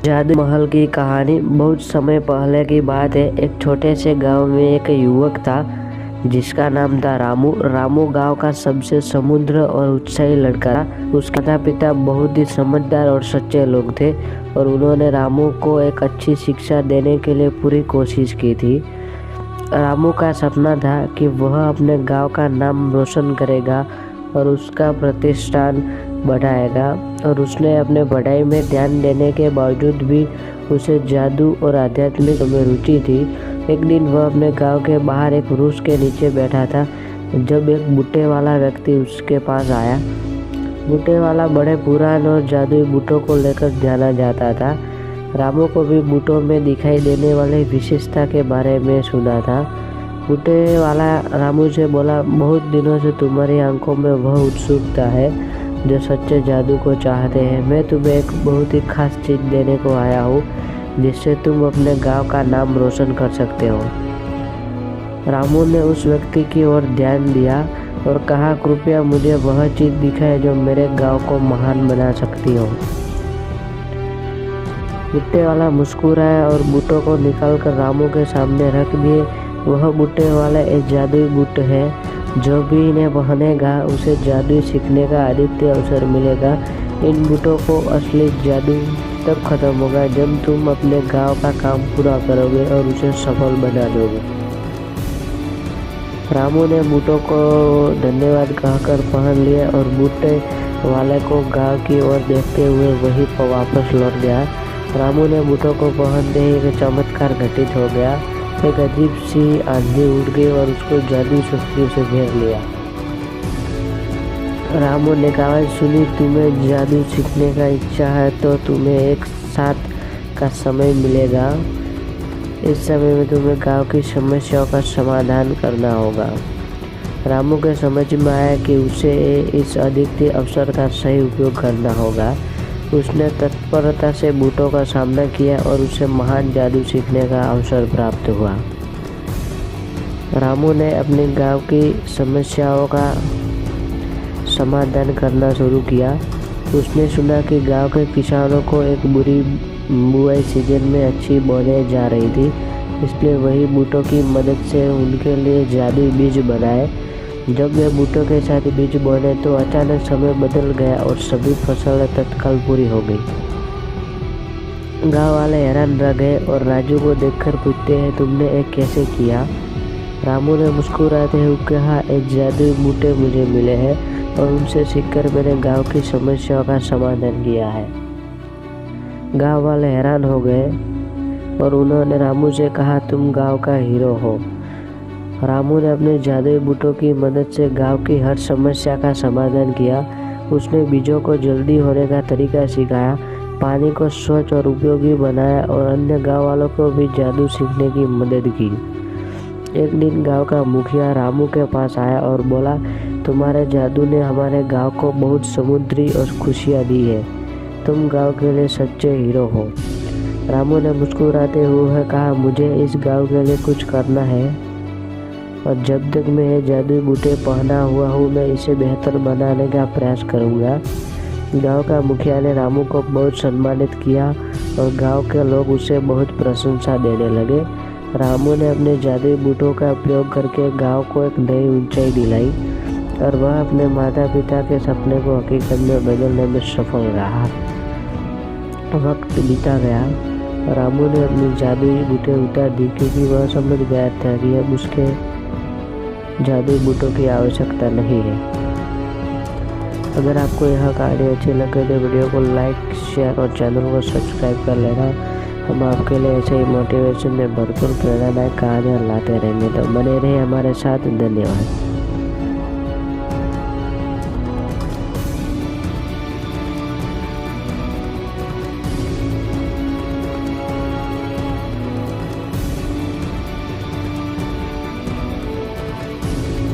जादू महल की कहानी बहुत समय पहले की बात है। एक छोटे से गांव में एक युवक था जिसका नाम था रामू। रामू गांव का सबसे समुद्र और उत्साही लड़का था। उसके माता पिता बहुत ही समझदार और सच्चे लोग थे और उन्होंने रामू को एक अच्छी शिक्षा देने के लिए पूरी कोशिश की थी। रामू का सपना था कि वह अपने गांव का नाम रोशन करेगा और उसका प्रतिष्ठान बढ़ाएगा, और उसने अपने पढ़ाई में ध्यान देने के बावजूद भी उसे जादू और आध्यात्मिक में रुचि थी। एक दिन वह अपने गांव के बाहर एक वृक्ष के नीचे बैठा था जब एक बूटे वाला व्यक्ति उसके पास आया। बूटे वाला बड़े पुराने और जादुई बूटों को लेकर जाना जाता था। रामू को भी बूटों में दिखाई देने वाले विशेषता के बारे में सुना था। बूटे वाला रामू से बोला, बहुत दिनों से तुम्हारी आंखों में वह उत्सुकता है जो सच्चे जादू को चाहते हैं। मैं तुम्हें एक बहुत ही खास चीज़ देने को आया हूँ जिससे तुम अपने गांव का नाम रोशन कर सकते हो। रामू ने उस व्यक्ति की ओर ध्यान दिया और कहा, कृपया मुझे वह चीज़ दिखाए जो मेरे गांव को महान बना सकती हो। बूटे वाला मुस्कुराया और बूटों को निकालकर रामू के सामने रख दिए। वह बूटे वाला एक जादुई बूट है, जो भी इन्हें पहनेगा उसे जादू सीखने का आदित्य अवसर मिलेगा। इन बूटों को असली जादू तब खत्म होगा जब तुम अपने गांव का काम पूरा करोगे और उसे सफल बना दोगे। रामू ने बूटों को धन्यवाद कहकर पहन लिया और बूटे वाले को गांव की ओर देखते हुए वहीं पर वापस लौट गया। रामू ने बूटों को पहनते ही एक चमत्कार घटित हो गया। एक अजीब सी आंधी उड़ गई और उसको जादुई शक्तियों से घेर लिया। रामू ने कहा, सुनी, तुम्हें जादू सीखने का इच्छा है तो तुम्हें एक साथ का समय मिलेगा। इस समय में तुम्हें गांव की समस्याओं का समाधान करना होगा। रामू के समझ में आया कि उसे इस अद्वितीय अवसर का सही उपयोग करना होगा। उसने तत्परता से बूटों का सामना किया और उसे महान जादू सीखने का अवसर प्राप्त हुआ। रामू ने अपने गांव की समस्याओं का समाधान करना शुरू किया। उसने सुना कि गांव के किसानों को एक बुरी बुआई सीजन में अच्छी बोने जा रही थी, इसलिए वही बूटों की मदद से उनके लिए जादुई बीज बनाए। जब वे बूटों के साथ बीज बोने तो अचानक समय बदल गया और सभी फसलें तत्काल पूरी हो गई। गांव वाले हैरान रह गए और राजू को देखकर पूछते हैं, तुमने ये कैसे किया? रामू ने मुस्कुराते हुए कहा, एक जादुई बूटे मुझे मिले हैं और उनसे सीखकर मैंने गांव की समस्याओं का समाधान किया है। गांव वाले हैरान हो गए और उन्होंने रामू से कहा, तुम गांव का हीरो हो। रामू ने अपने जादुई बूटों की मदद से गांव की हर समस्या का समाधान किया। उसने बीजों को जल्दी होने का तरीका सिखाया, पानी को स्वच्छ और उपयोगी बनाया और अन्य गांव वालों को भी जादू सीखने की मदद की। एक दिन गांव का मुखिया रामू के पास आया और बोला, तुम्हारे जादू ने हमारे गांव को बहुत समुद्री और खुशियाँ दी है। तुम गांव के लिए सच्चे हीरो हो। रामू ने मुस्कुराते हुए कहा, मुझे इस गांव के लिए कुछ करना है और जब तक मैं ये जादुई बूटे पहना हुआ हूँ मैं इसे बेहतर बनाने का प्रयास करूँगा। गांव का मुखिया ने रामू को बहुत सम्मानित किया और गांव के लोग उसे बहुत प्रशंसा देने लगे। रामू ने अपने जादुई बूटों का उपयोग करके गांव को एक नई ऊंचाई दिलाई और वह अपने माता पिता के सपने को हकीकत में बदलने में सफल रहा। वक्त बीता गया। रामू ने अपनी जादुई बूटे उतार दी क्योंकि वह समझ गया था कि अब उसके जादुई बूटों की आवश्यकता नहीं है। अगर आपको यह कहानी अच्छी लगे तो वीडियो को लाइक, शेयर और चैनल को सब्सक्राइब कर लेना। हम आपके लिए ऐसे ही मोटिवेशन में भरपूर प्रेरणादायक कहानियाँ लाते रहेंगे, तो बने रहिए हमारे साथ। धन्यवाद।